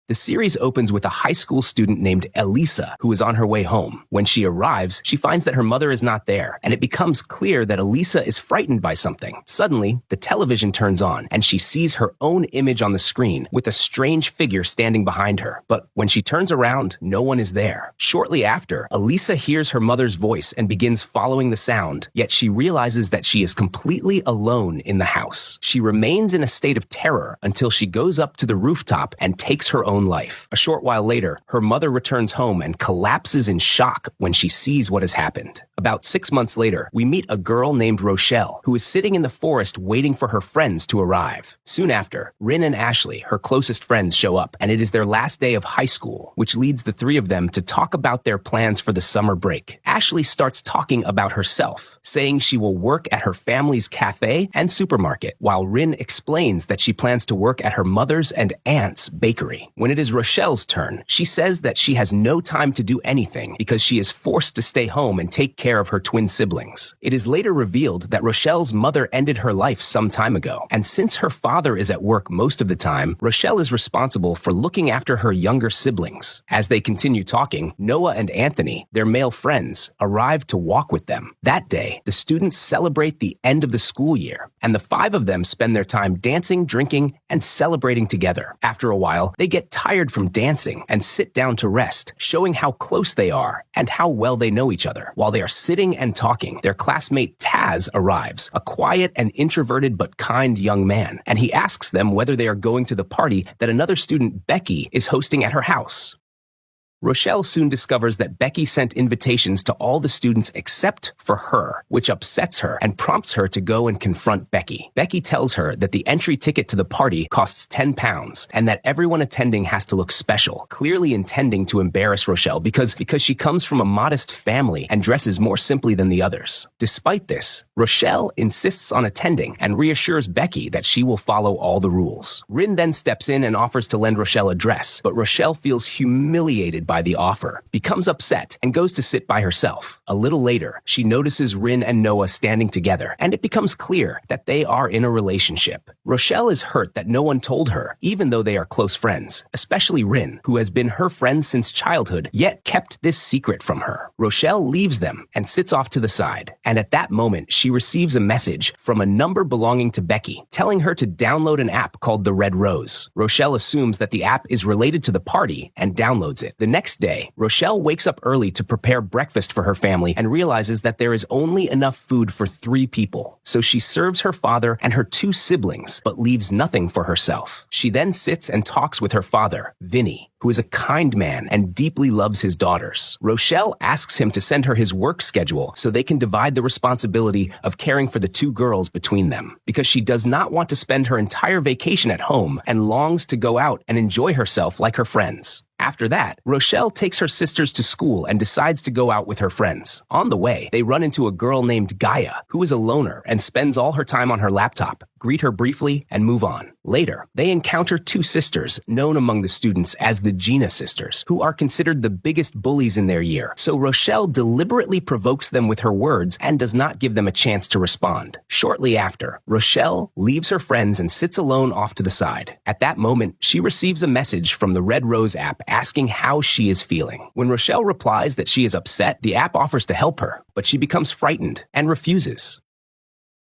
The series opens with a high school student named Elisa who is on her way home. When she arrives, she finds that her mother is not there, and it becomes clear that Elisa is frightened by something. Suddenly, the television turns on, and she sees her own image on the screen with a strange figure standing behind her. But when she turns around, no one is there. Shortly after, Elisa hears her mother's voice and begins following the sound, yet she realizes that she is completely alone in the house. She remains in a state of terror until she goes up to the rooftop and takes her own life. A short while later, her mother returns home and collapses in shock when she sees what has happened. About 6 months later, we meet a girl named Rochelle who is sitting in the forest waiting for her friends to arrive. Soon after, Rin and Ashley, her closest friends, show up, and it is their last day of high school, which leads the three of them to talk about their plans for the summer break. Ashley starts talking about herself, saying she will work at her family's cafe and supermarket, while Rin explains that she plans to work at her mother's and aunt's bakery. When it is Rochelle's turn, she says that she has no time to do anything because she is forced to stay home and take care of her twin siblings. It is later revealed that Rochelle's mother ended her life some time ago, and since her father is at work most of the time, Rochelle is responsible for looking after her younger siblings. As they continue talking, Noah and Anthony, their male friends, arrive to walk with them. That day, the students celebrate the end of the school year, and the five of them spend their time dancing, drinking, and celebrating together. After a while, they get tired from dancing and sit down to rest, showing how close they are and how well they know each other. While they are sitting and talking, their classmate Taz arrives, a quiet and introverted but kind young man, and he asks them whether they are going to the party that another student, Becky, is hosting at her house. Rochelle soon discovers that Becky sent invitations to all the students except for her, which upsets her and prompts her to go and confront Becky. Becky tells her that the entry ticket to the party costs £10 and that everyone attending has to look special, clearly intending to embarrass Rochelle because she comes from a modest family and dresses more simply than the others. Despite this, Rochelle insists on attending and reassures Becky that she will follow all the rules. Rin then steps in and offers to lend Rochelle a dress, but Rochelle feels humiliated by the offer, becomes upset, and goes to sit by herself. A little later, she notices Rin and Noah standing together, and it becomes clear that they are in a relationship. Rochelle is hurt that no one told her, even though they are close friends, especially Rin, who has been her friend since childhood, yet kept this secret from her. Rochelle leaves them and sits off to the side, and at that moment, she receives a message from a number belonging to Becky, telling her to download an app called the Red Rose. Rochelle assumes that the app is related to the party and downloads it. The next day, Rochelle wakes up early to prepare breakfast for her family and realizes that there is only enough food for 3 people. So she serves her father and her 2 siblings, but leaves nothing for herself. She then sits and talks with her father, Vinny, who is a kind man and deeply loves his daughters. Rochelle asks him to send her his work schedule so they can divide the responsibility of caring for the 2 girls between them, because she does not want to spend her entire vacation at home and longs to go out and enjoy herself like her friends. After that, Rochelle takes her sisters to school and decides to go out with her friends. On the way, they run into a girl named Gaia, who is a loner and spends all her time on her laptop, greet her briefly, and move on. Later, they encounter 2 sisters, known among the students as the Gina sisters, who are considered the biggest bullies in their year. So Rochelle deliberately provokes them with her words and does not give them a chance to respond. Shortly after, Rochelle leaves her friends and sits alone off to the side. At that moment, she receives a message from the Red Rose app asking how she is feeling. When Rochelle replies that she is upset, the app offers to help her, but she becomes frightened and refuses.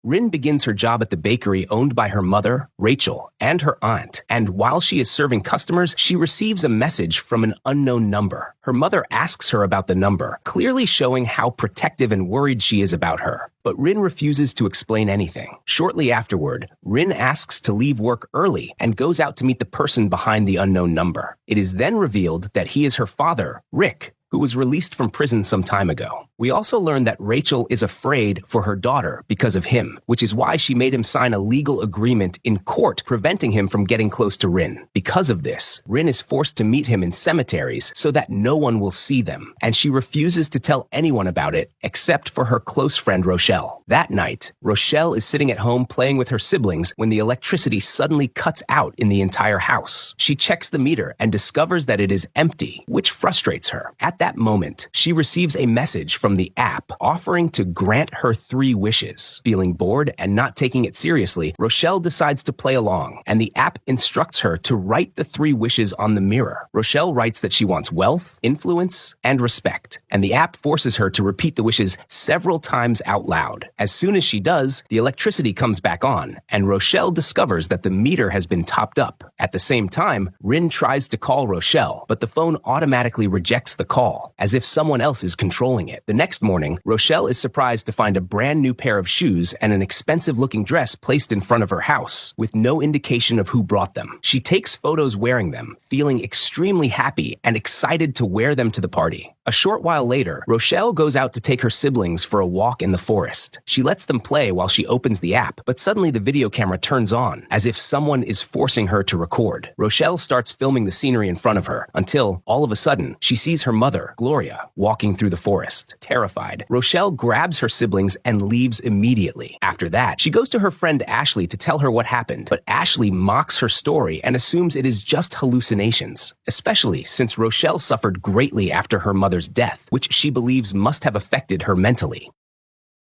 Rin begins her job at the bakery owned by her mother, Rachel, and her aunt, and while she is serving customers, she receives a message from an unknown number. Her mother asks her about the number, clearly showing how protective and worried she is about her. But Rin refuses to explain anything. Shortly afterward, Rin asks to leave work early and goes out to meet the person behind the unknown number. It is then revealed that he is her father, Rick, who was released from prison some time ago. We also learn that Rachel is afraid for her daughter because of him, which is why she made him sign a legal agreement in court preventing him from getting close to Rin. Because of this, Rin is forced to meet him in cemeteries so that no one will see them, and she refuses to tell anyone about it except for her close friend Rochelle. That night, Rochelle is sitting at home playing with her siblings when the electricity suddenly cuts out in the entire house. She checks the meter and discovers that it is empty, which frustrates her. At that moment, she receives a message from the app offering to grant her 3 wishes. Feeling bored and not taking it seriously, Rochelle decides to play along, and the app instructs her to write the 3 wishes on the mirror. Rochelle writes that she wants wealth, influence, and respect, and the app forces her to repeat the wishes several times out loud. As soon as she does, the electricity comes back on, and Rochelle discovers that the meter has been topped up. At the same time, Rin tries to call Rochelle, but the phone automatically rejects the call, as if someone else is controlling it. The next morning, Rochelle is surprised to find a brand new pair of shoes and an expensive-looking dress placed in front of her house, with no indication of who brought them. She takes photos wearing them, feeling extremely happy and excited to wear them to the party. A short while later, Rochelle goes out to take her siblings for a walk in the forest. She lets them play while she opens the app, but suddenly the video camera turns on, as if someone is forcing her to record. Rochelle starts filming the scenery in front of her, until, all of a sudden, she sees her mother, Gloria, walking through the forest. Terrified, Rochelle grabs her siblings and leaves immediately. After that, she goes to her friend Ashley to tell her what happened, but Ashley mocks her story and assumes it is just hallucinations, especially since Rochelle suffered greatly after her mother's death, which she believes must have affected her mentally.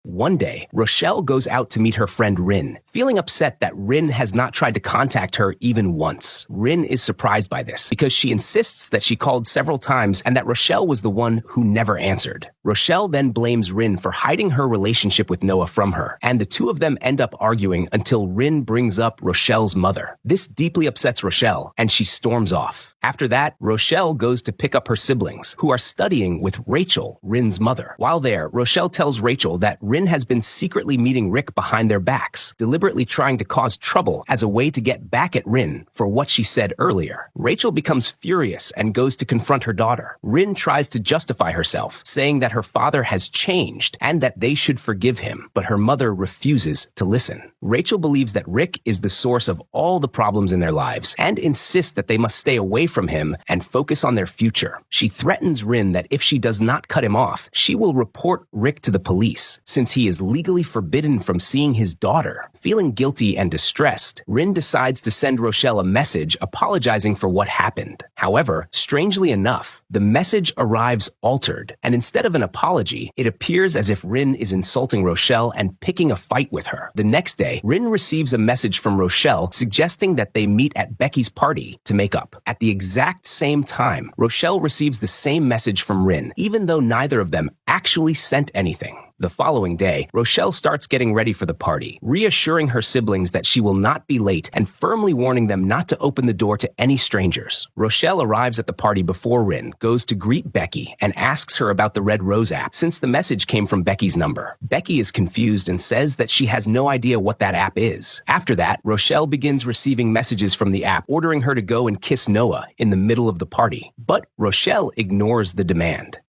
One day, Rochelle goes out to meet her friend Rin, feeling upset that Rin has not tried to contact her even once. Rin is surprised by this because she insists that she called several times and that Rochelle was the one who never answered. Rochelle then blames Rin for hiding her relationship with Noah from her, and the two of them end up arguing until Rin brings up Rochelle's mother. This deeply upsets Rochelle, and she storms off. After that, Rochelle goes to pick up her siblings, who are studying with Rachel, Rin's mother. While there, Rochelle tells Rachel that Rin has been secretly meeting Rick behind their backs, deliberately trying to cause trouble as a way to get back at Rin for what she said earlier. Rachel becomes furious and goes to confront her daughter. Rin tries to justify herself, saying that her father has changed and that they should forgive him, but her mother refuses to listen. Rachel believes that Rick is the source of all the problems in their lives and insists that they must stay away from him and focus on their future. She threatens Rin that if she does not cut him off, she will report Rick to the police, since he is legally forbidden from seeing his daughter. Feeling guilty and distressed, Rin decides to send Rochelle a message apologizing for what happened. However, strangely enough, the message arrives altered, and instead of an apology, it appears as if Rin is insulting Rochelle and picking a fight with her. The next day, Rin receives a message from Rochelle suggesting that they meet at Becky's party to make up. At the exact same time, Rochelle receives the same message from Rin, even though neither of them actually sent anything. The following day, Rochelle starts getting ready for the party, reassuring her siblings that she will not be late and firmly warning them not to open the door to any strangers. Rochelle arrives at the party before Rin, goes to greet Becky, and asks her about the Red Rose app, since the message came from Becky's number. Becky is confused and says that she has no idea what that app is. After that, Rochelle begins receiving messages from the app ordering her to go and kiss Noah in the middle of the party, but Rochelle ignores the demand.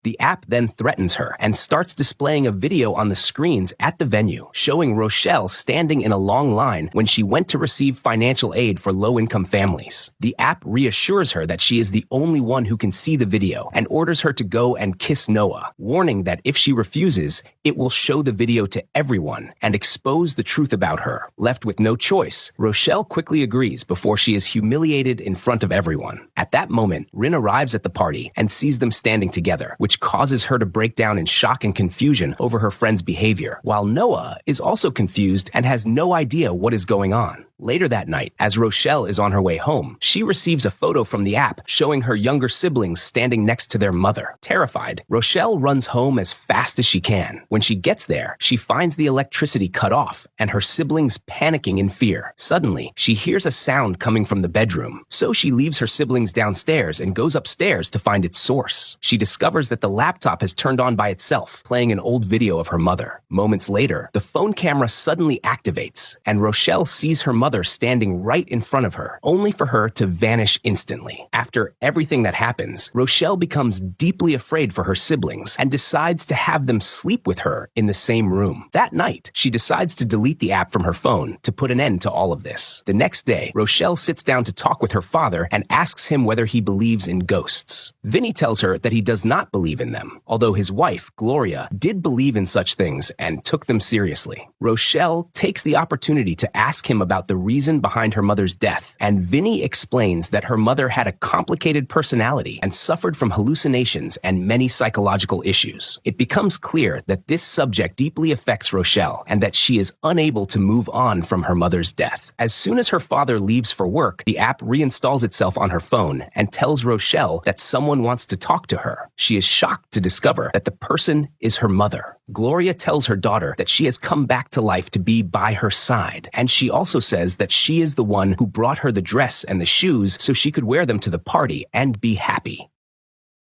The app then threatens her and starts displaying a video on the screens at the venue, showing Rochelle standing in a long line when she went to receive financial aid for low-income families. The app reassures her that she is the only one who can see the video and orders her to go and kiss Noah, warning that if she refuses, it will show the video to everyone and expose the truth about her. Left with no choice, Rochelle quickly agrees before she is humiliated in front of everyone. At that moment, Rin arrives at the party and sees them standing together, which causes her to break down in shock and confusion over her friend's behavior, while Noah is also confused and has no idea what is going on. Later that night, as Rochelle is on her way home, she receives a photo from the app showing her younger siblings standing next to their mother. Terrified, Rochelle runs home as fast as she can. When she gets there, she finds the electricity cut off and her siblings panicking in fear. Suddenly, she hears a sound coming from the bedroom, so she leaves her siblings downstairs and goes upstairs to find its source. She discovers that the laptop has turned on by itself, playing an old video of her mother. Moments later, the phone camera suddenly activates, and Rochelle sees her mother standing right in front of her, only for her to vanish instantly. After everything that happens, Rochelle becomes deeply afraid for her siblings and decides to have them sleep with her in the same room. That night, she decides to delete the app from her phone to put an end to all of this. The next day, Rochelle sits down to talk with her father and asks him whether he believes in ghosts. Vinny tells her that he does not believe in them, although his wife, Gloria, did believe in such things and took them seriously. Rochelle takes the opportunity to ask him about the reason behind her mother's death, and Vinny explains that her mother had a complicated personality and suffered from hallucinations and many psychological issues. It becomes clear that this subject deeply affects Rochelle and that she is unable to move on from her mother's death. As soon as her father leaves for work, the app reinstalls itself on her phone and tells Rochelle that someone wants to talk to her. She is shocked to discover that the person is her mother. Gloria tells her daughter that she has come back to life to be by her side, and she also says that she is the one who brought her the dress and the shoes so she could wear them to the party and be happy.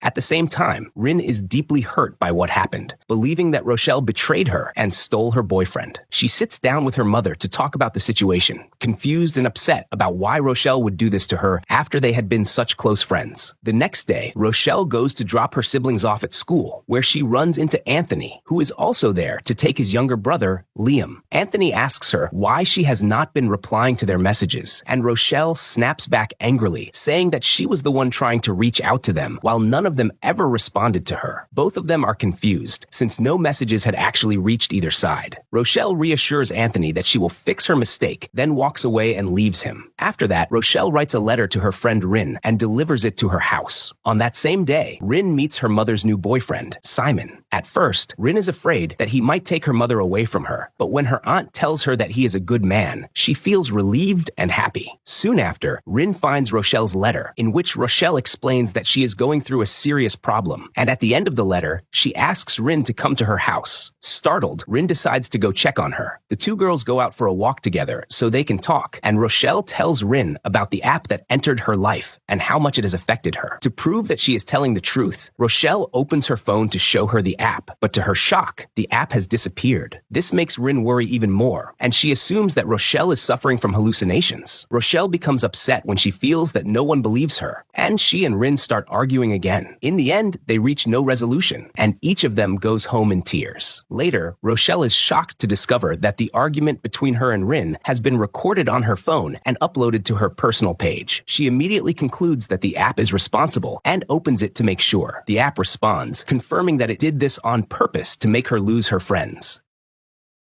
At the same time, Rin is deeply hurt by what happened, believing that Rochelle betrayed her and stole her boyfriend. She sits down with her mother to talk about the situation, confused and upset about why Rochelle would do this to her after they had been such close friends. The next day, Rochelle goes to drop her siblings off at school, where she runs into Anthony, who is also there to take his younger brother, Liam. Anthony asks her why she has not been replying to their messages, and Rochelle snaps back angrily, saying that she was the one trying to reach out to them, while none of them ever responded to her. Both of them are confused, since no messages had actually reached either side. Rochelle reassures Anthony that she will fix her mistake, then walks away and leaves him. After that, Rochelle writes a letter to her friend Rin and delivers it to her house. On that same day, Rin meets her mother's new boyfriend, Simon. At first, Rin is afraid that he might take her mother away from her, but when her aunt tells her that he is a good man, she feels relieved and happy. Soon after, Rin finds Rochelle's letter, in which Rochelle explains that she is going through a serious problem, and at the end of the letter, she asks Rin to come to her house. Startled, Rin decides to go check on her. The two girls go out for a walk together so they can talk, and Rochelle tells Rin about the app that entered her life and how much it has affected her. To prove that she is telling the truth, Rochelle opens her phone to show her the app, but to her shock, the app has disappeared. This makes Rin worry even more, and she assumes that Rochelle is suffering from hallucinations. Rochelle becomes upset when she feels that no one believes her, and she and Rin start arguing again. In the end, they reach no resolution, and each of them goes home in tears. Later, Rochelle is shocked to discover that the argument between her and Rin has been recorded on her phone and uploaded to her personal page. She immediately concludes that the app is responsible and opens it to make sure. The app responds, confirming that it did this on purpose to make her lose her friends.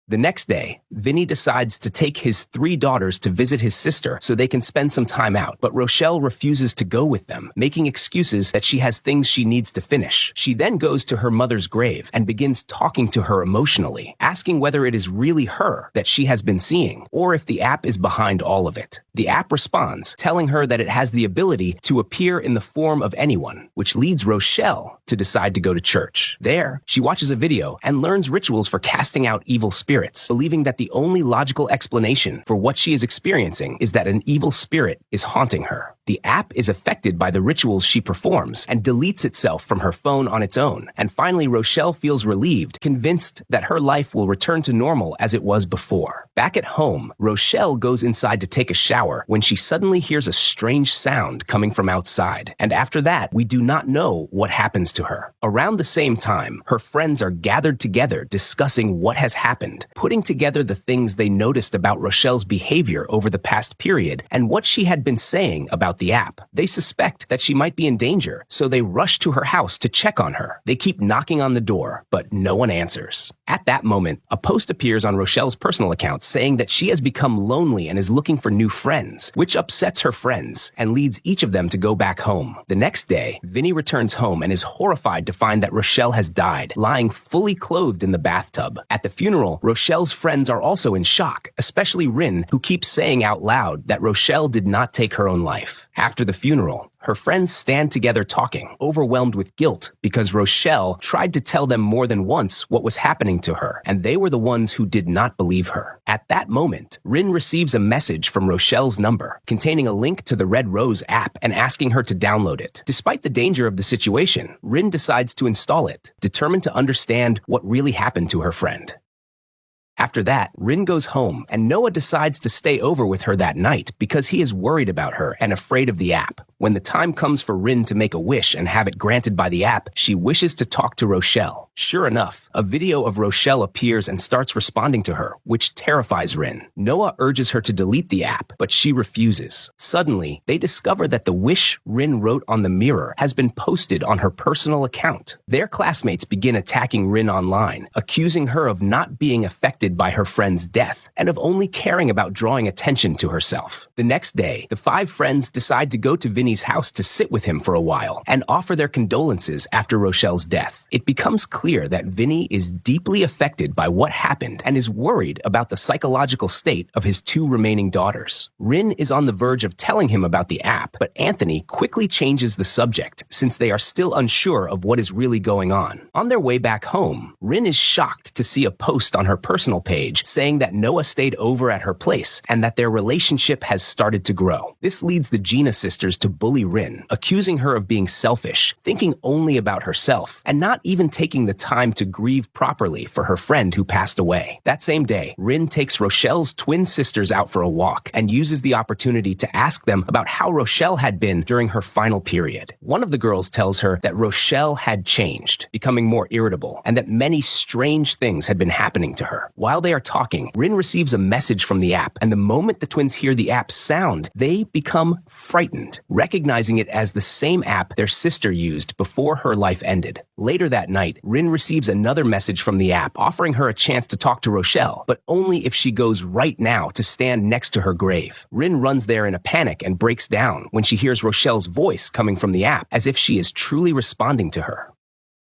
The next day, Vinny decides to take his 3 daughters to visit his sister so they can spend some time out, but Rochelle refuses to go with them, making excuses that she has things she needs to finish. She then goes to her mother's grave and begins talking to her emotionally, asking whether it is really her that she has been seeing, or if the app is behind all of it. The app responds, telling her that it has the ability to appear in the form of anyone, which leads Rochelle to decide to go to church. There, she watches a video and learns rituals for casting out evil spirits, believing that the only logical explanation for what she is experiencing is that an evil spirit is haunting her. The app is affected by the rituals she performs and deletes itself from her phone on its own. And finally, Rochelle feels relieved, convinced that her life will return to normal as it was before. Back at home, Rochelle goes inside to take a shower when she suddenly hears a strange sound coming from outside. And after that, we do not know what happens to her. Around the same time, her friends are gathered together discussing what has happened, putting together the things they noticed about Rochelle's behavior over the past period and what she had been saying about the app. They suspect that she might be in danger, so they rush to her house to check on her. They keep knocking on the door, but no one answers. At that moment, a post appears on Rochelle's personal account saying that she has become lonely and is looking for new friends, which upsets her friends and leads each of them to go back home. The next day, Vinny returns home and is horrified to find that Rochelle has died, lying fully clothed in the bathtub. At the funeral, Rochelle's friends are also in shock, especially Rin, who keeps saying out loud that Rochelle did not take her own life. After the funeral, her friends stand together talking, overwhelmed with guilt because Rochelle tried to tell them more than once what was happening to her, and they were the ones who did not believe her. At that moment, Rin receives a message from Rochelle's number, containing a link to the Red Rose app and asking her to download it. Despite the danger of the situation, Rin decides to install it, determined to understand what really happened to her friend. After that, Rin goes home, and Noah decides to stay over with her that night because he is worried about her and afraid of the app. When the time comes for Rin to make a wish and have it granted by the app, she wishes to talk to Rochelle. Sure enough, a video of Rochelle appears and starts responding to her, which terrifies Rin. Noah urges her to delete the app, but she refuses. Suddenly, they discover that the wish Rin wrote on the mirror has been posted on her personal account. Their classmates begin attacking Rin online, accusing her of not being affected by her friend's death and of only caring about drawing attention to herself. The next day, the 5 friends decide to go to Vinny's house to sit with him for a while and offer their condolences after Rochelle's death. It becomes clear that Vinny is deeply affected by what happened and is worried about the psychological state of his 2 remaining daughters. Rin is on the verge of telling him about the app, but Anthony quickly changes the subject since they are still unsure of what is really going on. On their way back home, Rin is shocked to see a post on her personal page saying that Noah stayed over at her place and that their relationship has started to grow. This leads the Gina sisters to bully Rin, accusing her of being selfish, thinking only about herself, and not even taking the time to grieve properly for her friend who passed away. That same day, Rin takes Rochelle's twin sisters out for a walk and uses the opportunity to ask them about how Rochelle had been during her final period. One of the girls tells her that Rochelle had changed, becoming more irritable, and that many strange things had been happening to her. While they are talking, Rin receives a message from the app, and the moment the twins hear the app's sound, they become frightened, recognizing it as the same app their sister used before her life ended. Later that night, Rin receives another message from the app offering her a chance to talk to Rochelle, but only if she goes right now to stand next to her grave. Rin runs there in a panic and breaks down when she hears Rochelle's voice coming from the app, as if she is truly responding to her.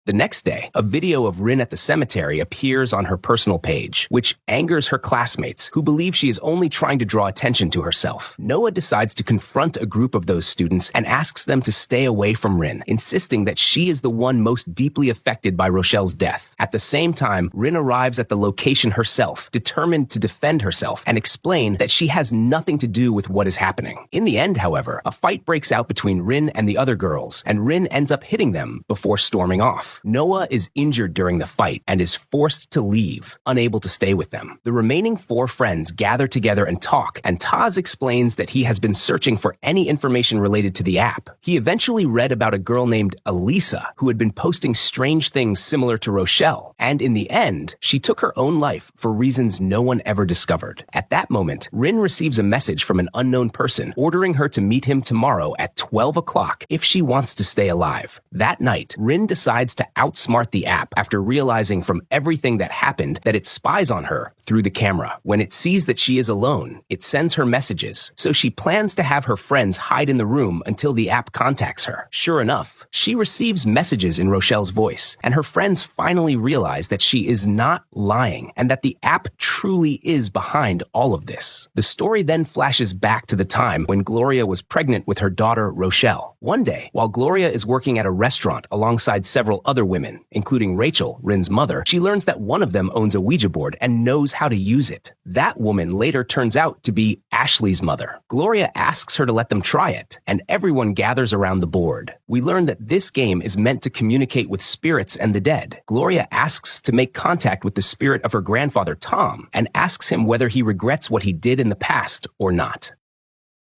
The next day, a video of Rin at the cemetery appears on her personal page, which angers her classmates, who believe she is only trying to draw attention to herself. Noah decides to confront a group of those students and asks them to stay away from Rin, insisting that she is the one most deeply affected by Rochelle's death. At the same time, Rin arrives at the location herself, determined to defend herself and explain that she has nothing to do with what is happening. In the end, however, a fight breaks out between Rin and the other girls, and Rin ends up hitting them before storming off. Noah is injured during the fight and is forced to leave, unable to stay with them. The remaining 4 friends gather together and talk, and Taz explains that he has been searching for any information related to the app. He eventually read about a girl named Elisa who had been posting strange things similar to Rochelle, and in the end, she took her own life for reasons no one ever discovered. At that moment, Rin receives a message from an unknown person ordering her to meet him tomorrow at 12 o'clock if she wants to stay alive. That night, Rin decides to outsmart the app after realizing from everything that happened that it spies on her through the camera. When it sees that she is alone, it sends her messages, so she plans to have her friends hide in the room until the app contacts her. Sure enough, she receives messages in Rochelle's voice, and her friends finally realize that she is not lying and that the app truly is behind all of this. The story then flashes back to the time when Gloria was pregnant with her daughter Rochelle. One day, while Gloria is working at a restaurant alongside several other women, including Rachel, Rin's mother, she learns that one of them owns a Ouija board and knows how to use it. That woman later turns out to be Ashley's mother. Gloria asks her to let them try it, and everyone gathers around the board. We learn that this game is meant to communicate with spirits and the dead. Gloria asks to make contact with the spirit of her grandfather Tom and asks him whether he regrets what he did in the past or not.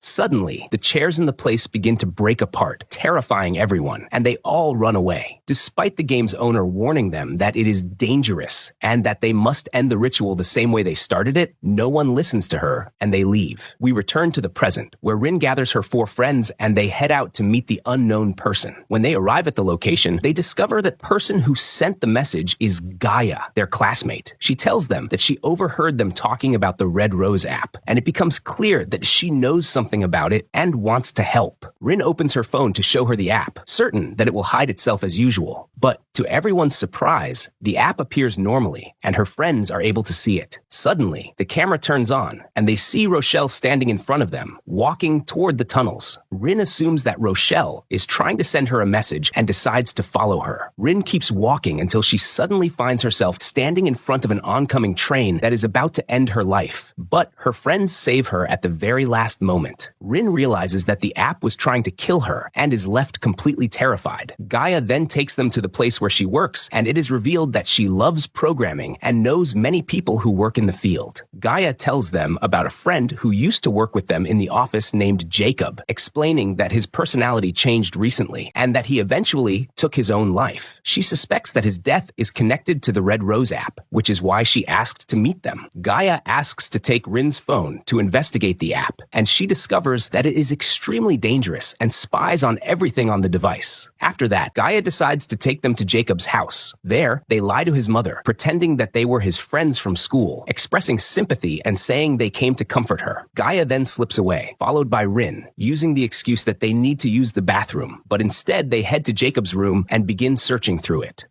Suddenly, the chairs in the place begin to break apart, terrifying everyone, and they all run away, despite the game's owner warning them that it is dangerous and that they must end the ritual the same way they started it. No one listens to her, and they leave. We return to the present, where Rin gathers her 4 friends and they head out to meet the unknown person. When they arrive at the location, they discover that person who sent the message is Gaia, their classmate. She tells them that she overheard them talking about the Red Rose app, and it becomes clear that she knows something about it and wants to help. Rin opens her phone to show her the app, certain that it will hide itself as usual. But to everyone's surprise, the app appears normally, and her friends are able to see it. Suddenly, the camera turns on, and they see Rochelle standing in front of them, walking toward the tunnels. Rin assumes that Rochelle is trying to send her a message and decides to follow her. Rin keeps walking until she suddenly finds herself standing in front of an oncoming train that is about to end her life. But her friends save her at the very last moment. moment, Rin realizes that the app was trying to kill her and is left completely terrified. Gaia then takes them to the place where she works, and it is revealed that she loves programming and knows many people who work in the field. Gaia tells them about a friend who used to work with them in the office named Jacob, explaining that his personality changed recently and that he eventually took his own life. She suspects that his death is connected to the Red Rose app, which is why she asked to meet them. Gaia asks to take Rin's phone to investigate the app, and she discovers that it is extremely dangerous and spies on everything on the device. After that, Gaia decides to take them to Jacob's house. There, they lie to his mother, pretending that they were his friends from school, expressing sympathy and saying they came to comfort her. Gaia then slips away, followed by Rin, using the excuse that they need to use the bathroom, but instead they head to Jacob's room and begin searching through it.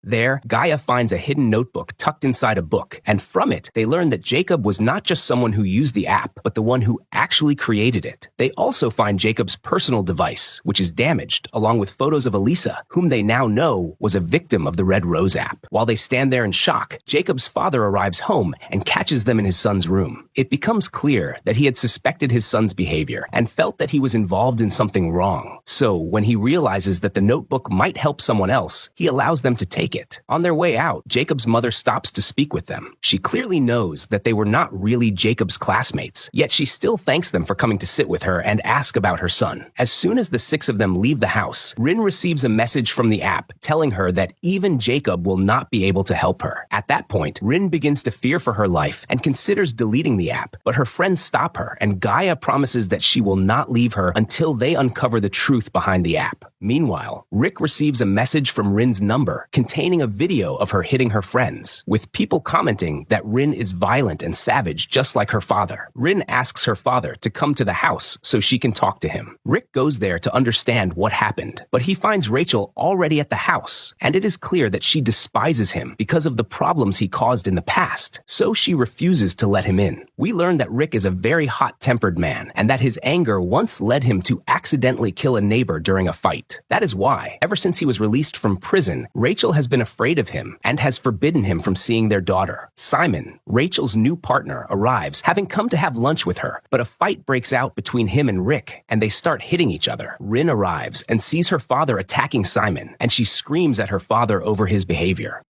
There, Gaia finds a hidden notebook tucked inside a book, and from it, they learn that Jacob was not just someone who used the app, but the one who actually created it. They also find Jacob's personal device, which is damaged, along with photos of Elisa, whom they now know was a victim of the Red Rose app. While they stand there in shock, Jacob's father arrives home and catches them in his son's room. It becomes clear that he had suspected his son's behavior and felt that he was involved in something wrong. So, when he realizes that the notebook might help someone else, he allows them to take it. On their way out, Jacob's mother stops to speak with them. She clearly knows that they were not really Jacob's classmates, yet she still thanks them for coming to sit with her and ask about her son. As soon as the six of them leave the house, Rin receives a message from the app telling her that even Jacob will not be able to help her. At that point, Rin begins to fear for her life and considers deleting the app, but her friends stop her, and Gaia promises that she will not leave her until they uncover the truth behind the app. Meanwhile, Rick receives a message from Rin's number containing a video of her hitting her friends, with people commenting that Rin is violent and savage just like her father. Rin asks her father to come to the house so she can talk to him. Rick goes there to understand what happened, but he finds Rachel already at the house, and it is clear that she despises him because of the problems he caused in the past, so she refuses to let him in. We learn that Rick is a very hot-tempered man, and that his anger once led him to accidentally kill a neighbor during a fight. That is why, ever since he was released from prison, Rachel has been afraid of him and has forbidden him from seeing their daughter. Simon, Rachel's new partner, arrives, having come to have lunch with her, but a fight breaks out between him and Rick, and they start hitting each other. Rin arrives and sees her father attacking Simon, and she screams at her father over his behavior.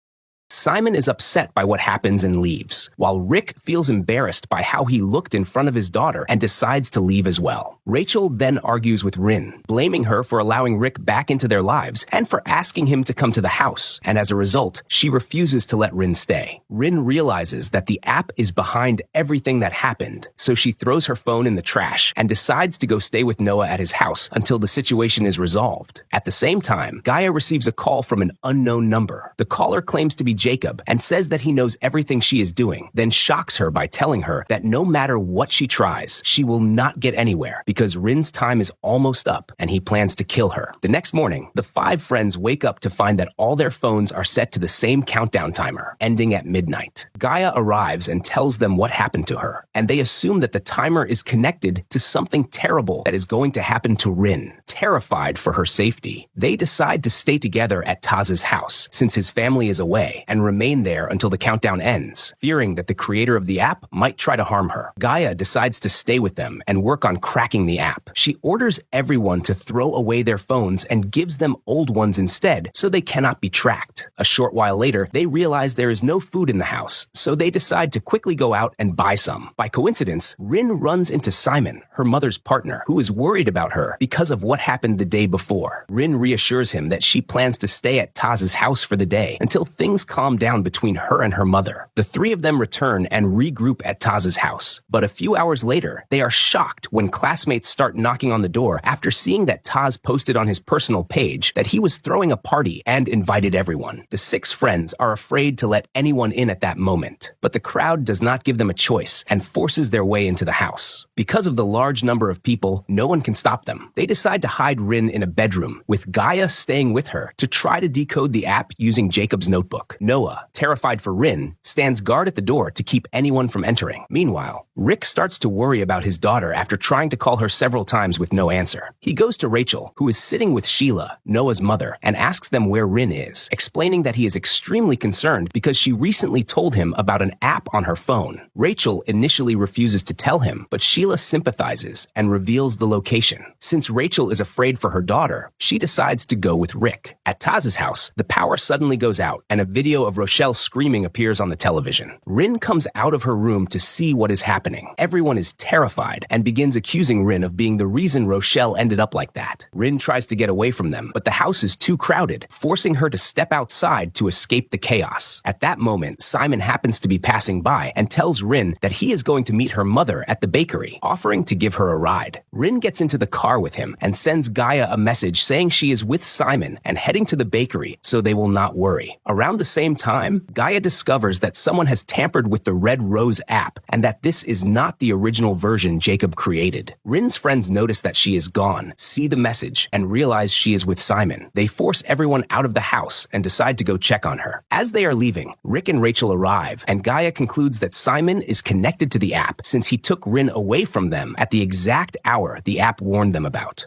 Simon is upset by what happens and leaves, while Rick feels embarrassed by how he looked in front of his daughter and decides to leave as well. Rachel then argues with Rin, blaming her for allowing Rick back into their lives and for asking him to come to the house, and as a result, she refuses to let Rin stay. Rin realizes that the app is behind everything that happened, so she throws her phone in the trash and decides to go stay with Noah at his house until the situation is resolved. At the same time, Gaia receives a call from an unknown number. The caller claims to be Jacob and says that he knows everything she is doing, then shocks her by telling her that no matter what she tries, she will not get anywhere because Rin's time is almost up and he plans to kill her. The next morning, the five friends wake up to find that all their phones are set to the same countdown timer, ending at midnight. Gaia arrives and tells them what happened to her, and they assume that the timer is connected to something terrible that is going to happen to Rin. Terrified for her safety, they decide to stay together at Taz's house since his family is away and remain there until the countdown ends, fearing that the creator of the app might try to harm her. Gaia decides to stay with them and work on cracking the app. She orders everyone to throw away their phones and gives them old ones instead so they cannot be tracked. A short while later, they realize there is no food in the house, so they decide to quickly go out and buy some. By coincidence, Rin runs into Simon, her mother's partner, who is worried about her because of what happened the day before. Rin reassures him that she plans to stay at Taz's house for the day until things calm down between her and her mother. The three of them return and regroup at Taz's house, but a few hours later, they are shocked when classmates start knocking on the door after seeing that Taz posted on his personal page that he was throwing a party and invited everyone. The six friends are afraid to let anyone in at that moment, but the crowd does not give them a choice and forces their way into the house. Because of the large number of people, no one can stop them. They decide to hide Rin in a bedroom, with Gaia staying with her to try to decode the app using Jacob's notebook. Noah, terrified for Rin, stands guard at the door to keep anyone from entering. Meanwhile, Rick starts to worry about his daughter after trying to call her several times with no answer. He goes to Rachel, who is sitting with Sheila, Noah's mother, and asks them where Rin is, explaining that he is extremely concerned because she recently told him about an app on her phone. Rachel initially refuses to tell him, but Sheila sympathizes and reveals the location. Since Rachel is afraid for her daughter, she decides to go with Rick. At Taz's house, the power suddenly goes out and a video of Rochelle screaming appears on the television. Rin comes out of her room to see what is happening. Everyone is terrified and begins accusing Rin of being the reason Rochelle ended up like that. Rin tries to get away from them, but the house is too crowded, forcing her to step outside to escape the chaos. At that moment, Simon happens to be passing by and tells Rin that he is going to meet her mother at the bakery, offering to give her a ride. Rin gets into the car with him and sends Gaia a message saying she is with Simon and heading to the bakery so they will not worry. Around the same time, Gaia discovers that someone has tampered with the Red Rose app and that this is not the original version Jacob created. Rin's friends notice that she is gone, see the message, and realize she is with Simon. They force everyone out of the house and decide to go check on her. As they are leaving, Rick and Rachel arrive, and Gaia concludes that Simon is connected to the app since he took Rin away from them at the exact hour the app warned them about.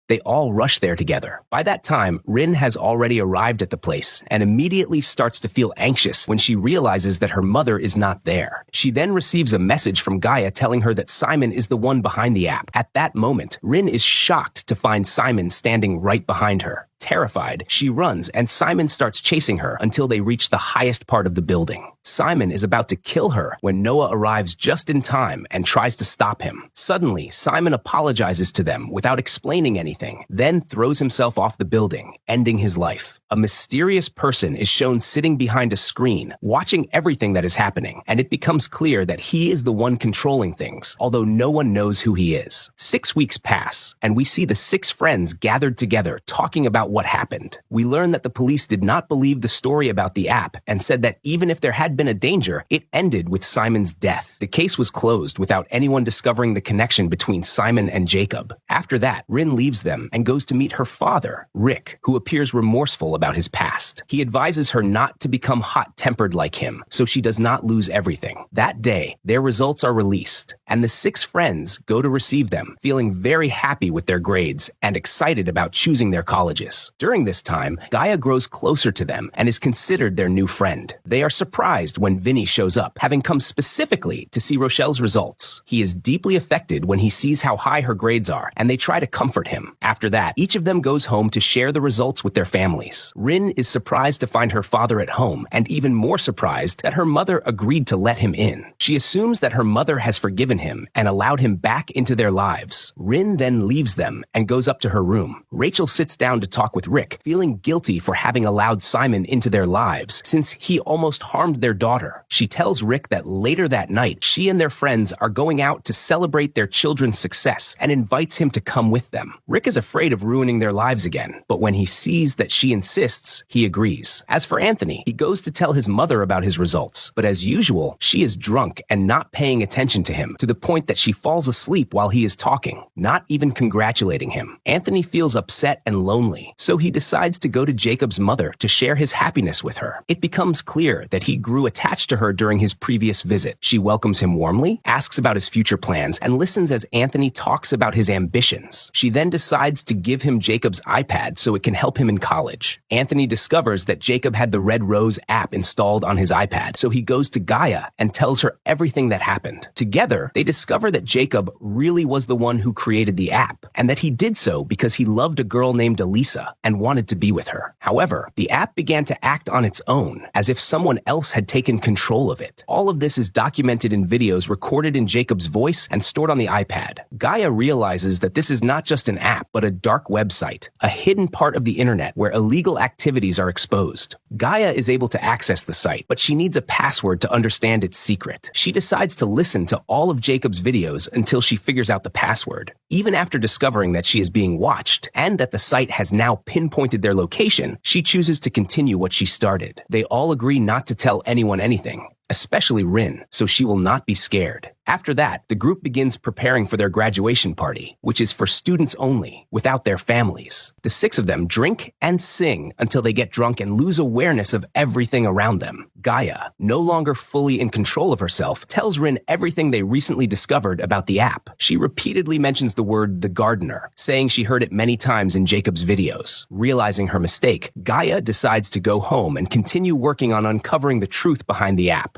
They all rush there together. By that time, Rin has already arrived at the place and immediately starts to feel anxious when she realizes that her mother is not there. She then receives a message from Gaia telling her that Simon is the one behind the app. At that moment, Rin is shocked to find Simon standing right behind her. Terrified, she runs and Simon starts chasing her until they reach the highest part of the building. Simon is about to kill her when Noah arrives just in time and tries to stop him. Suddenly, Simon apologizes to them without explaining anything, then throws himself off the building, ending his life. A mysterious person is shown sitting behind a screen, watching everything that is happening, and it becomes clear that he is the one controlling things, although no one knows who he is. 6 weeks pass, and we see the 6 friends gathered together talking about what happened. We learn that the police did not believe the story about the app and said that even if there had been a danger, it ended with Simon's death. The case was closed without anyone discovering the connection between Simon and Jacob. After that, Rin leaves them and goes to meet her father, Rick, who appears remorseful about his past. He advises her not to become hot-tempered like him, so she does not lose everything. That day, their results are released, and the 6 friends go to receive them, feeling very happy with their grades and excited about choosing their colleges. During this time, Gaia grows closer to them and is considered their new friend. They are surprised when Vinny shows up, having come specifically to see Rochelle's results. He is deeply affected when he sees how high her grades are, and they try to comfort him. After that, each of them goes home to share the results with their families. Rin is surprised to find her father at home, and even more surprised that her mother agreed to let him in. She assumes that her mother has forgiven him and allowed him back into their lives. Rin then leaves them and goes up to her room. Rachel sits down to talk with Rick, feeling guilty for having allowed Simon into their lives since he almost harmed their daughter. She tells Rick that later that night, she and their friends are going out to celebrate their children's success and invites him to come with them. Rick is afraid of ruining their lives again, but when he sees that she insists, he agrees. As for Anthony, he goes to tell his mother about his results, but as usual, she is drunk and not paying attention to him to the point that she falls asleep while he is talking, not even congratulating him. Anthony feels upset and lonely, so he decides to go to Jacob's mother to share his happiness with her. It becomes clear that he grew attached to her during his previous visit. She welcomes him warmly, asks about his future plans, and listens as Anthony talks about his ambitions. She then decides to give him Jacob's iPad so it can help him in college. Anthony discovers that Jacob had the Red Rose app installed on his iPad, so he goes to Gaia and tells her everything that happened. Together, they discover that Jacob really was the one who created the app, and that he did so because he loved a girl named Elisa and wanted to be with her. However, the app began to act on its own, as if someone else had taken control of it. All of this is documented in videos recorded in Jacob's voice and stored on the iPad. Gaia realizes that this is not just an app, but a dark website, a hidden part of the internet where illegal activities are exposed. Gaia is able to access the site, but she needs a password to understand its secret. She decides to listen to all of Jacob's videos until she figures out the password. Even after discovering that she is being watched and that the site has now pinpointed their location, she chooses to continue what she started. They all agree not to tell anyone anything, especially Rin, so she will not be scared. After that, the group begins preparing for their graduation party, which is for students only, without their families. The 6 of them drink and sing until they get drunk and lose awareness of everything around them. Gaia, no longer fully in control of herself, tells Rin everything they recently discovered about the app. She repeatedly mentions the word "the gardener," saying she heard it many times in Jacob's videos. Realizing her mistake, Gaia decides to go home and continue working on uncovering the truth behind the app.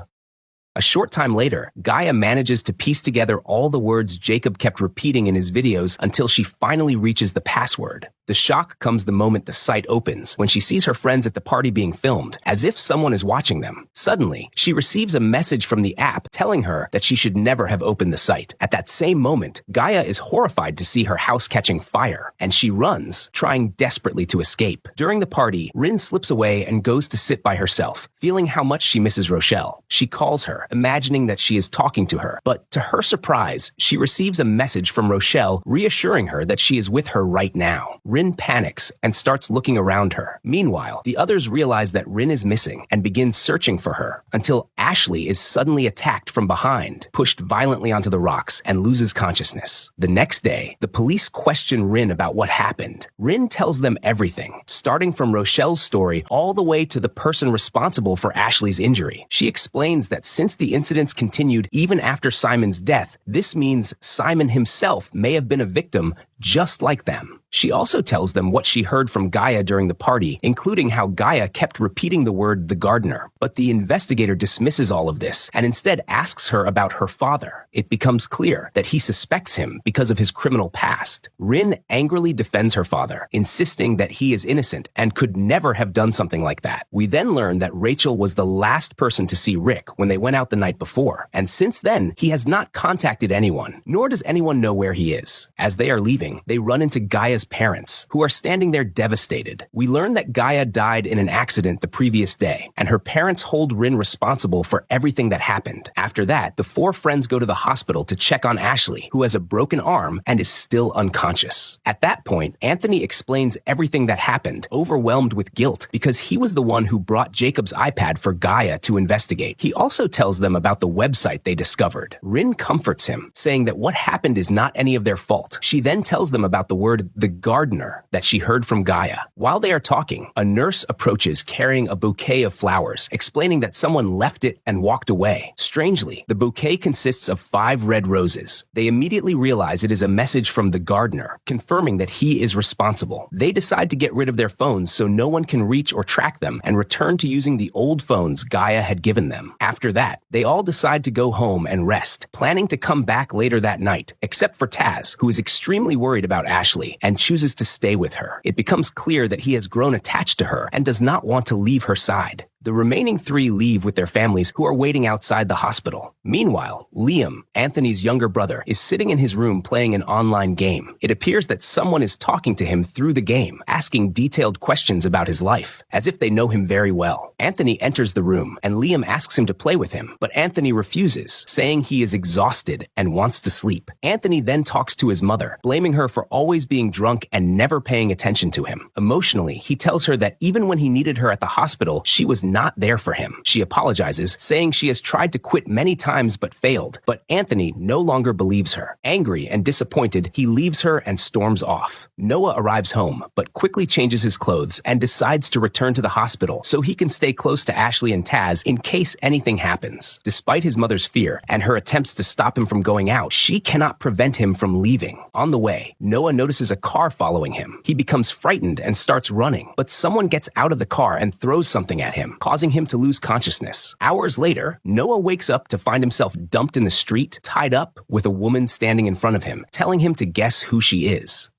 A short time later, Gaia manages to piece together all the words Jacob kept repeating in his videos until she finally reaches the password. The shock comes the moment the site opens, when she sees her friends at the party being filmed, as if someone is watching them. Suddenly, she receives a message from the app telling her that she should never have opened the site. At that same moment, Gaia is horrified to see her house catching fire, and she runs, trying desperately to escape. During the party, Rin slips away and goes to sit by herself, feeling how much she misses Rochelle. She calls her, imagining that she is talking to her, but to her surprise, she receives a message from Rochelle reassuring her that she is with her right now. Rin panics and starts looking around her. Meanwhile, the others realize that Rin is missing and begin searching for her until Ashley is suddenly attacked from behind, pushed violently onto the rocks, and loses consciousness. The next day, the police question Rin about what happened. Rin tells them everything, starting from Rochelle's story all the way to the person responsible for Ashley's injury. She explains that since the incidents continued even after Simon's death, this means Simon himself may have been a victim just like them. She also tells them what she heard from Gaia during the party, including how Gaia kept repeating the word "the gardener." But the investigator dismisses all of this and instead asks her about her father. It becomes clear that he suspects him because of his criminal past. Rin angrily defends her father, insisting that he is innocent and could never have done something like that. We then learn that Rachel was the last person to see Rick when they went out the night before, and since then, he has not contacted anyone, nor does anyone know where he is. As they are leaving, they run into Gaia's parents, who are standing there devastated. We learn that Gaia died in an accident the previous day, and her parents hold Rin responsible for everything that happened. After that, the 4 friends go to the hospital to check on Ashley, who has a broken arm and is still unconscious. At that point, Anthony explains everything that happened, overwhelmed with guilt, because he was the one who brought Jacob's iPad for Gaia to investigate. He also tells them about the website they discovered. Rin comforts him, saying that what happened is not any of their fault. She then tells them about the word "the gardener" that she heard from Gaia. While they are talking, a nurse approaches carrying a bouquet of flowers, explaining that someone left it and walked away. Strangely, the bouquet consists of 5 red roses. They immediately realize it is a message from the gardener, confirming that he is responsible. They decide to get rid of their phones so no one can reach or track them and return to using the old phones Gaia had given them. After that, they all decide to go home and rest, planning to come back later that night, except for Taz, who is extremely worried about Ashley and chooses to stay with her. It becomes clear that he has grown attached to her and does not want to leave her side. The remaining 3 leave with their families, who are waiting outside the hospital. Meanwhile, Liam, Anthony's younger brother, is sitting in his room playing an online game. It appears that someone is talking to him through the game, asking detailed questions about his life, as if they know him very well. Anthony enters the room, and Liam asks him to play with him, but Anthony refuses, saying he is exhausted and wants to sleep. Anthony then talks to his mother, blaming her for always being drunk and never paying attention to him. Emotionally, he tells her that even when he needed her at the hospital, she was not there for him. She apologizes, saying she has tried to quit many times but failed, but Anthony no longer believes her. Angry and disappointed, he leaves her and storms off. Noah arrives home, but quickly changes his clothes and decides to return to the hospital so he can stay close to Ashley and Taz in case anything happens. Despite his mother's fear and her attempts to stop him from going out, she cannot prevent him from leaving. On the way, Noah notices a car following him. He becomes frightened and starts running, but someone gets out of the car and throws something at him, causing him to lose consciousness. Hours later, Noah wakes up to find himself dumped in the street, tied up, with a woman standing in front of him, telling him to guess who she is.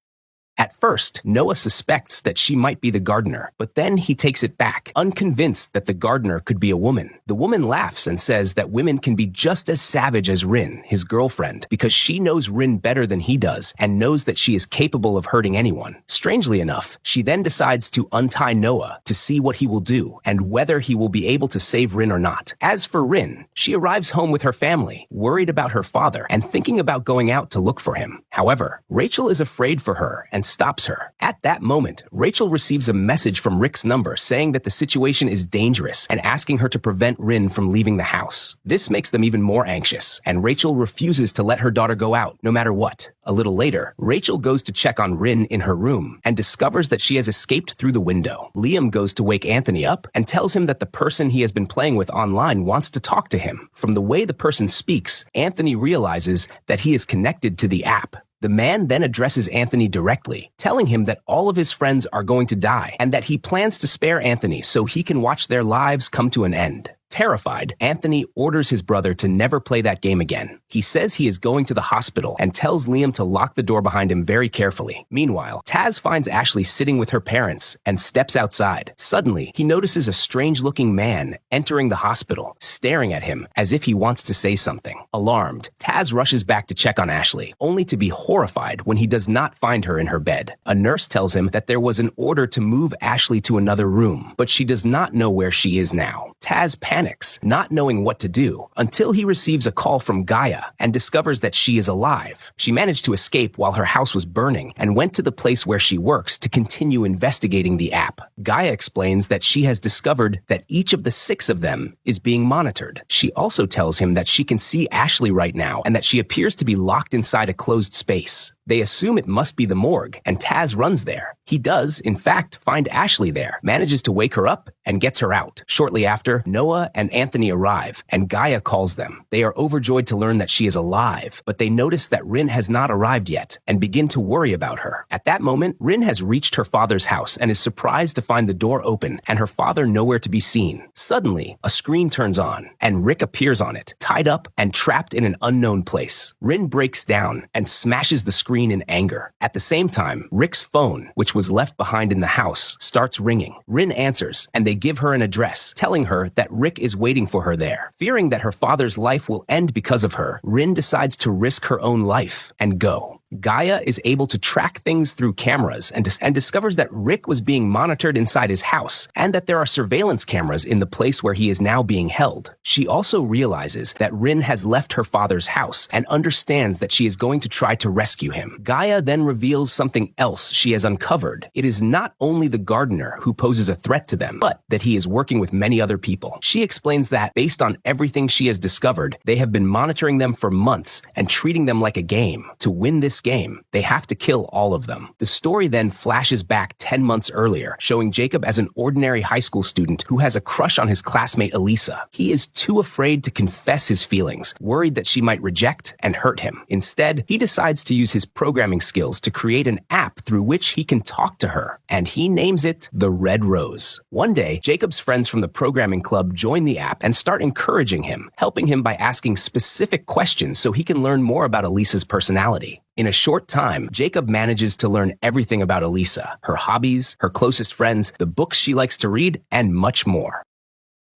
At first, Noah suspects that she might be the gardener, but then he takes it back, unconvinced that the gardener could be a woman. The woman laughs and says that women can be just as savage as Rin, his girlfriend, because she knows Rin better than he does and knows that she is capable of hurting anyone. Strangely enough, she then decides to untie Noah to see what he will do and whether he will be able to save Rin or not. As for Rin, she arrives home with her family, worried about her father and thinking about going out to look for him. However, Rachel is afraid for her and and stops her. At that moment, Rachel receives a message from Rick's number saying that the situation is dangerous and asking her to prevent Rin from leaving the house. This makes them even more anxious, and Rachel refuses to let her daughter go out, no matter what. A little later, Rachel goes to check on Rin in her room and discovers that she has escaped through the window. Liam goes to wake Anthony up and tells him that the person he has been playing with online wants to talk to him. From the way the person speaks, Anthony realizes that he is connected to the app. The man then addresses Anthony directly, telling him that all of his friends are going to die and that he plans to spare Anthony so he can watch their lives come to an end. Terrified, Anthony orders his brother to never play that game again. He says he is going to the hospital and tells Liam to lock the door behind him very carefully. Meanwhile, Taz finds Ashley sitting with her parents and steps outside. Suddenly, he notices a strange-looking man entering the hospital, staring at him as if he wants to say something. Alarmed, Taz rushes back to check on Ashley, only to be horrified when he does not find her in her bed. A nurse tells him that there was an order to move Ashley to another room, but she does not know where she is now. Taz panics, not knowing what to do, until he receives a call from Gaia and discovers that she is alive. She managed to escape while her house was burning and went to the place where she works to continue investigating the app. Gaia explains that she has discovered that each of the 6 of them is being monitored. She also tells him that she can see Ashley right now and that she appears to be locked inside a closed space. They assume it must be the morgue, and Taz runs there. He does, in fact, find Ashley there, manages to wake her up, and gets her out. Shortly after, Noah and Anthony arrive, and Gaia calls them. They are overjoyed to learn that she is alive, but they notice that Rin has not arrived yet, and begin to worry about her. At that moment, Rin has reached her father's house and is surprised to find the door open and her father nowhere to be seen. Suddenly, a screen turns on, and Rick appears on it, tied up and trapped in an unknown place. Rin breaks down and smashes the screen in anger. At the same time, Rick's phone, which was left behind in the house, starts ringing. Rin answers, and they give her an address, telling her that Rick is waiting for her there. Fearing that her father's life will end because of her, Rin decides to risk her own life and go. Gaia is able to track things through cameras and discovers that Rick was being monitored inside his house and that there are surveillance cameras in the place where he is now being held. She also realizes that Rin has left her father's house and understands that she is going to try to rescue him. Gaia then reveals something else she has uncovered. It is not only the gardener who poses a threat to them, but that he is working with many other people. She explains that, based on everything she has discovered, they have been monitoring them for months and treating them like a game. To win this game, they have to kill all of them. The story then flashes back 10 months earlier, showing Jacob as an ordinary high school student who has a crush on his classmate Elisa. He is too afraid to confess his feelings, worried that she might reject and hurt him. Instead, he decides to use his programming skills to create an app through which he can talk to her, and he names it the Red Rose. One day, Jacob's friends from the programming club join the app and start encouraging him, helping him by asking specific questions so he can learn more about Elisa's personality. In a short time, Jacob manages to learn everything about Elisa, her hobbies, her closest friends, the books she likes to read, and much more.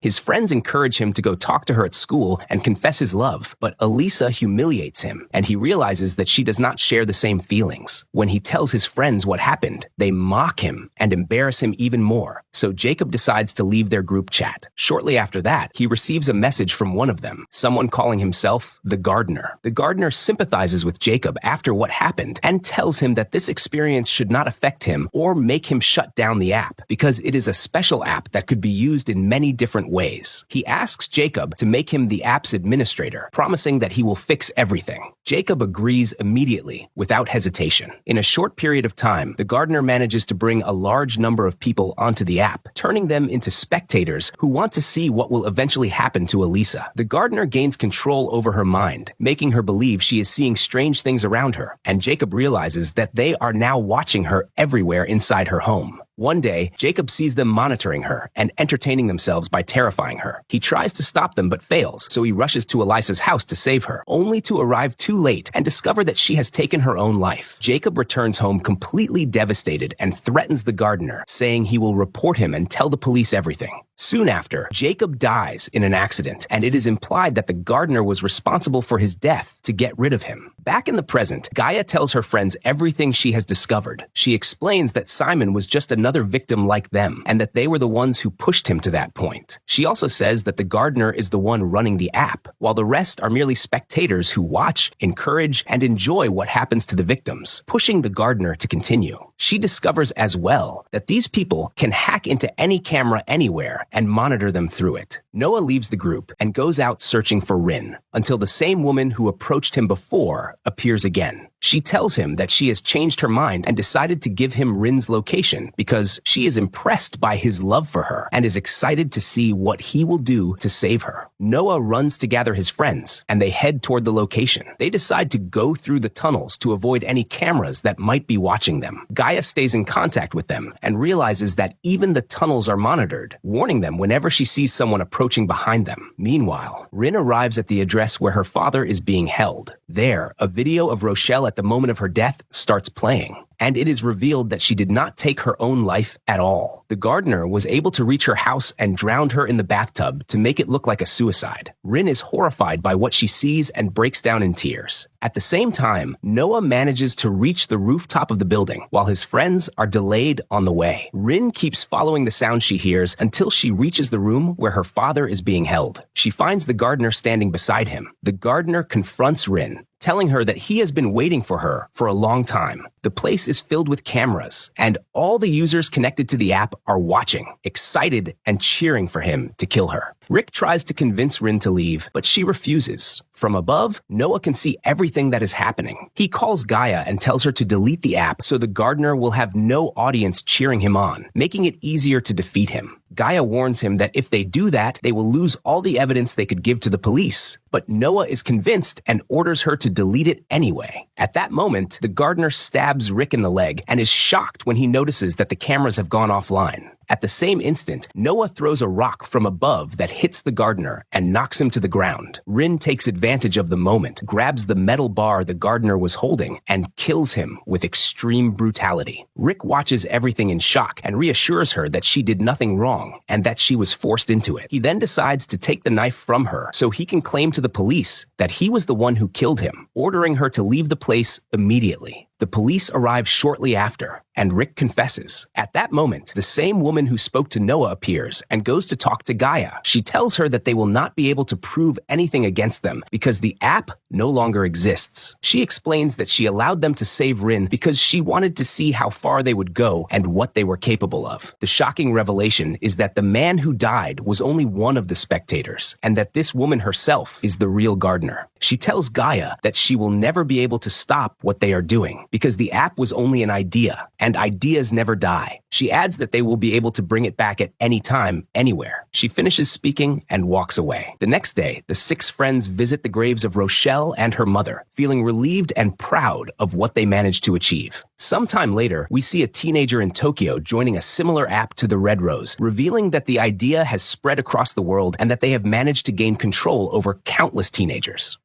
His friends encourage him to go talk to her at school and confess his love, but Elisa humiliates him, and he realizes that she does not share the same feelings. When he tells his friends what happened, they mock him and embarrass him even more, so Jacob decides to leave their group chat. Shortly after that, he receives a message from one of them, someone calling himself the gardener. The gardener sympathizes with Jacob after what happened and tells him that this experience should not affect him or make him shut down the app, because it is a special app that could be used in many different ways. He asks Jacob to make him the app's administrator, promising that he will fix everything. Jacob agrees immediately, without hesitation. In a short period of time, the gardener manages to bring a large number of people onto the app, turning them into spectators who want to see what will eventually happen to Elisa. The gardener gains control over her mind, making her believe she is seeing strange things around her, and Jacob realizes that they are now watching her everywhere inside her home. One day, Jacob sees them monitoring her and entertaining themselves by terrifying her. He tries to stop them but fails, so he rushes to Elisa's house to save her, only to arrive too late and discover that she has taken her own life. Jacob returns home completely devastated and threatens the gardener, saying he will report him and tell the police everything. Soon after, Jacob dies in an accident, and it is implied that the gardener was responsible for his death to get rid of him. Back in the present, Gaia tells her friends everything she has discovered. She explains that Simon was just another another victim like them, and that they were the ones who pushed him to that point. She also says that the gardener is the one running the app, while the rest are merely spectators who watch, encourage, and enjoy what happens to the victims, pushing the gardener to continue. She discovers as well that these people can hack into any camera anywhere and monitor them through it. Noah leaves the group and goes out searching for Rin, until the same woman who approached him before appears again. She tells him that she has changed her mind and decided to give him Rin's location because she is impressed by his love for her and is excited to see what he will do to save her. Noah runs to gather his friends, and they head toward the location. They decide to go through the tunnels to avoid any cameras that might be watching them. Gaia stays in contact with them and realizes that even the tunnels are monitored, warning them whenever she sees someone approaching behind them. Meanwhile, Rin arrives at the address where her father is being held. There, a video of Rochelle at the moment of her death starts playing, and it is revealed that she did not take her own life at all. The gardener was able to reach her house and drowned her in the bathtub to make it look like a suicide. Rin is horrified by what she sees and breaks down in tears. At the same time, Noah manages to reach the rooftop of the building while his friends are delayed on the way. Rin keeps following the sound she hears until she reaches the room where her father is being held. She finds the gardener standing beside him. The gardener confronts Rin, telling her that he has been waiting for her for a long time. The place is filled with cameras, and all the users connected to the app are watching, excited and cheering for him to kill her. Rick tries to convince Rin to leave, but she refuses. From above, Noah can see everything that is happening. He calls Gaia and tells her to delete the app so the gardener will have no audience cheering him on, making it easier to defeat him. Gaia warns him that if they do that, they will lose all the evidence they could give to the police. But Noah is convinced and orders her to delete it anyway. At that moment, the gardener stabs Rick in the leg and is shocked when he notices that the cameras have gone offline. At the same instant, Noah throws a rock from above that hits the gardener and knocks him to the ground. Rin takes advantage of the moment, grabs the metal bar the gardener was holding, and kills him with extreme brutality. Rick watches everything in shock and reassures her that she did nothing wrong and that she was forced into it. He then decides to take the knife from her so he can claim to the police that he was the one who killed him, ordering her to leave the place immediately. The police arrive shortly after, and Rick confesses. At that moment, the same woman who spoke to Noah appears and goes to talk to Gaia. She tells her that they will not be able to prove anything against them because the app no longer exists. She explains that she allowed them to save Rin because she wanted to see how far they would go and what they were capable of. The shocking revelation is that the man who died was only one of the spectators, and that this woman herself is the real gardener. She tells Gaia that she will never be able to stop what they are doing, because the app was only an idea, and ideas never die. She adds that they will be able to bring it back at any time, anywhere. She finishes speaking and walks away. The next day, the 6 friends visit the graves of Rochelle and her mother, feeling relieved and proud of what they managed to achieve. Sometime later, we see a teenager in Tokyo joining a similar app to the Red Rose, revealing that the idea has spread across the world and that they have managed to gain control over countless teenagers.